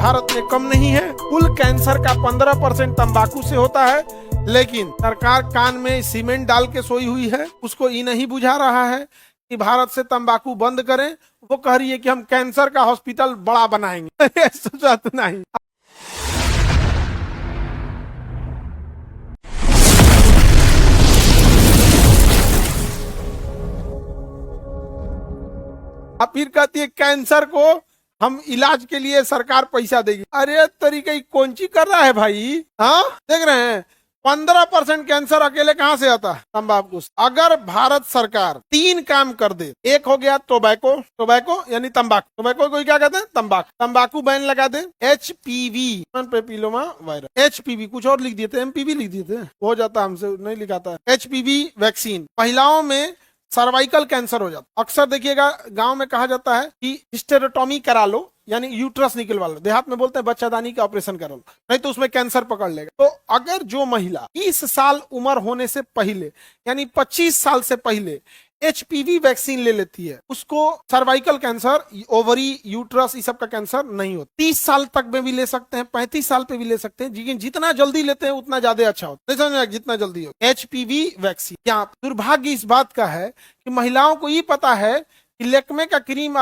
भारत में कम नहीं है। कुल कैंसर का 15% तंबाकू से होता है, लेकिन सरकार कान में सीमेंट डाल के सोई हुई है। उसको ये नहीं बुझा रहा है कि भारत से तंबाकू बंद करें। वो कह रही है कि हम कैंसर का हॉस्पिटल बड़ा बनाएंगे। सोचा तो नहीं। अब फिर कहती है कैंसर को हम इलाज के लिए सरकार पैसा देगी। अरे तरीके कौन सी कर रहा है भाई? हाँ, देख रहे हैं 15% कैंसर अकेले कहाँ से आता है? तंबाकू। अगर भारत सरकार 3 काम कर दे, एक हो गया टोबैको यानी तंबाकू, टोबैको को क्या कहते हैं? तंबाकू बैन लगा दे। HPV पेपिलोमा वायरस, HPV कुछ और लिख दिए थे, MPV लिख दिए थे, हो जाता हमसे नहीं लिखाता। HPV vaccine. महिलाओं में सर्वाइकल कैंसर हो जाता। अक्सर देखिएगा गांव में कहा जाता है कि हिस्टेरेटोमी करा लो, यानी यूट्रस निकलवा लो। देहात में बोलते हैं बच्चादानी का ऑपरेशन करा लो, नहीं तो उसमें कैंसर पकड़ लेगा। तो अगर जो महिला 30 साल उम्र होने से पहले, यानी 25 साल से पहले HPV वैक्सीन ले लेती है, उसको सर्वाइकल कैंसर, ओवरी, यूट्रस, इस सब का कैंसर नहीं होता। 30 साल तक में भी ले सकते हैं, 35 साल पे भी ले सकते हैं, लेकिन जितना जल्दी लेते हैं उतना ज्यादा अच्छा होता है। नहीं समझ, जितना जल्दी हो। HPV vaccine. क्या दुर्भाग्य इस बात का है कि महिलाओं को ये पता है कि लेक्मे का क्रीम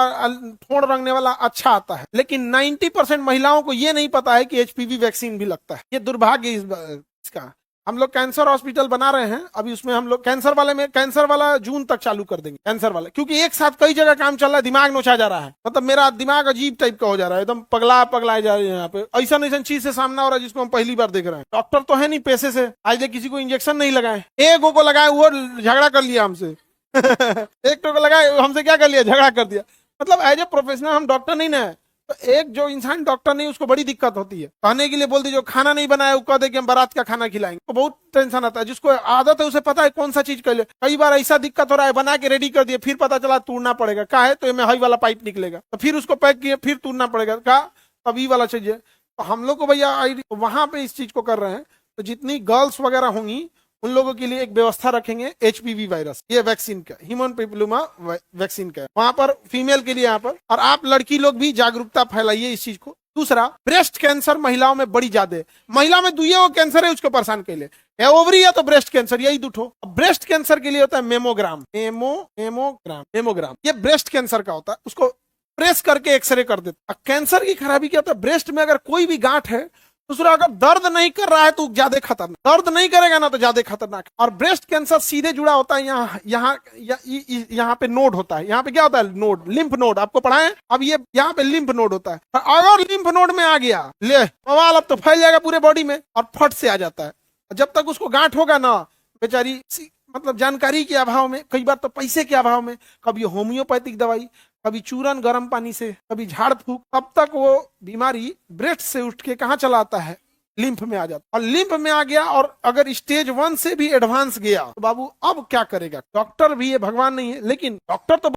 ठोड़ रंगने वाला अच्छा आता है, लेकिन 90% महिलाओं को ये नहीं पता है कि HPV वैक्सीन भी लगता है। ये दुर्भाग्य इसका। हम लोग कैंसर हॉस्पिटल बना रहे हैं अभी, उसमें हम लोग कैंसर वाला जून तक चालू कर देंगे। कैंसर वाला, क्योंकि एक साथ कई जगह काम चल रहा है, दिमाग नोचा जा रहा है। मतलब मेरा दिमाग अजीब टाइप का हो जा रहा है, एकदम पगलाए जा रहे हैं यहाँ पे। ऐसा चीज से सामना हो रहा है जिसको हम पहली बार देख रहे हैं। डॉक्टर तो है नहीं पैसे से, आज तक किसी को इंजेक्शन नहीं लगाए। एक को लगाए, वो झगड़ा कर लिया हमसे। एक को लगाए, हमसे क्या कर लिया? झगड़ा कर दिया। मतलब एज ए प्रोफेशनल हम डॉक्टर नहीं ना है, तो एक जो इंसान डॉक्टर नहीं उसको बड़ी दिक्कत होती है। कहने के लिए बोल दी जो खाना नहीं बनाया वो कह दे कि हम बारात का खाना खिलाएंगे, तो बहुत टेंशन आता है। जिसको आदत है उसे पता है कौन सा चीज कर ले। कई बार ऐसा दिक्कत हो रहा है, बना के रेडी कर दिए, फिर पता चला तोड़ना पड़ेगा। क्या है? तो ये हाई वाला पाइप निकलेगा, तो फिर उसको पैक किए, फिर तोड़ना पड़ेगा। क्या? तब ई वाला चाहिए। तो हम लोग को भैया वहां पे इस चीज को कर रहे हैं। तो जितनी गर्ल्स वगैरह होंगी उन लोगों के लिए एक व्यवस्था रखेंगे HPV वायरस, ये वैक्सीन का, ह्यूमन पेपिलोमा वैक्सीन का, वहां पर फीमेल के लिए यहाँ पर। और आप लड़की लोग भी जागरूकता फैलाइए इस चीज को। दूसरा, ब्रेस्ट कैंसर महिलाओं में बड़ी ज्यादा है। महिला में दुइये वो कैंसर है, उसको परेशान कर ले, या ओवरी या तो ब्रेस्ट कैंसर, यही दूठो। ब्रेस्ट कैंसर के लिए होता है मेमोग्राम। ये ब्रेस्ट कैंसर का होता है, उसको प्रेस करके एक्सरे कर देता। कैंसर की खराबी क्या होता है? ब्रेस्ट में अगर कोई भी गांठ है, दूसरा अगर दर्द नहीं कर रहा है तो ज्यादा खतरनाक, दर्द नहीं करेगा ना तो ज्यादा खतरनाक। और ब्रेस्ट कैंसर सीधे जुड़ा होता है यहाँ पे नोड होता है। यहाँ पे क्या होता है? नोड, लिम्फ नोड, आपको पढ़ाएं। अब ये यहाँ पे लिम्फ नोड होता है। अगर लिम्फ नोड में आ गया, ले बवाल, अब तो फैल जाएगा पूरे बॉडी में और फट से आ जाता है। जब तक उसको गांठ होगा ना, बेचारी मतलब जानकारी के अभाव में, कई बार तो पैसे के अभाव में, कभी होम्योपैथिक दवाई, कभी चूरन गर्म पानी से, कभी झाड़ फूक, तब तक वो बीमारी ब्रेस्ट से उठ के कहाँ चला आता है? लिम्फ में आ जाता। और लिम्फ में आ गया और अगर स्टेज 1 से भी एडवांस गया तो बाबू अब क्या करेगा? डॉक्टर भी ये भगवान नहीं है, लेकिन डॉक्टर तो